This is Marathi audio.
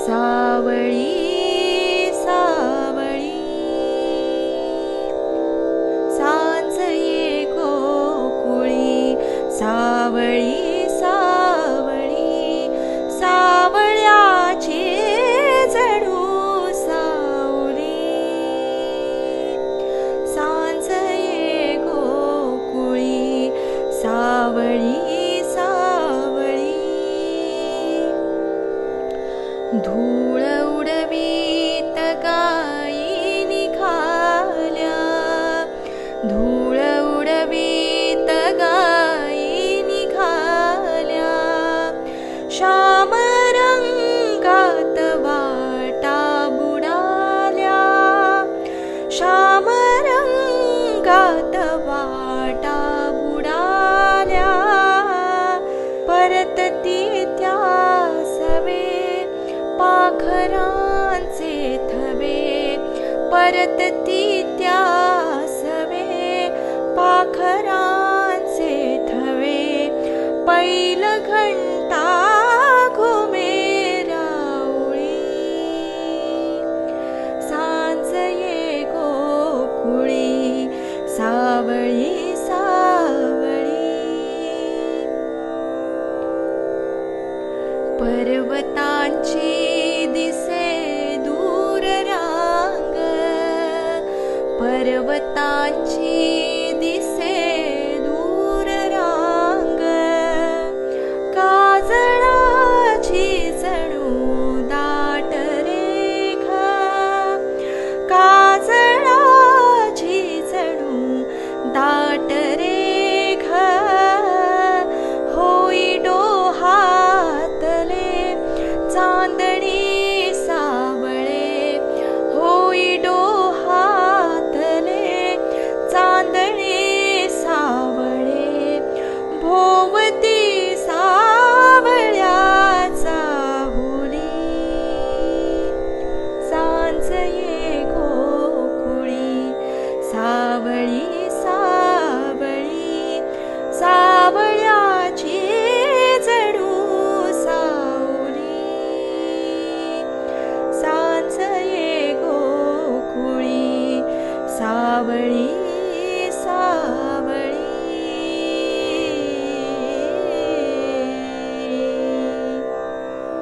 सावळी सावळी सांज ये गोकुळी सावळी सावळी सावळ्याची जणू सावली सांज ये गोकुळी सावळी सावळी धूळ उडवीत गायी निघाल्या धूळ उडवीत गायी निघाल्या श्याम रंगात वाटा बुडाल्या श्याम रंगात वाटा बुडाल्या परतती त्या सवे पाखरांचे थवे परतती त्या सवे पाखरांचे थवे पैल घंटा घुमे राऊळी सांज ये गोकुळी सावळी सावळी पर्वतांची दिसे दूर रांग पर्वतांची दिसे दूर रांग काजळाची जणू दाट रेखा काजळाची जणू दाट रेखा होई डोहातले चांदणी सावळे होई डोहातले चांदणी सावळे भोव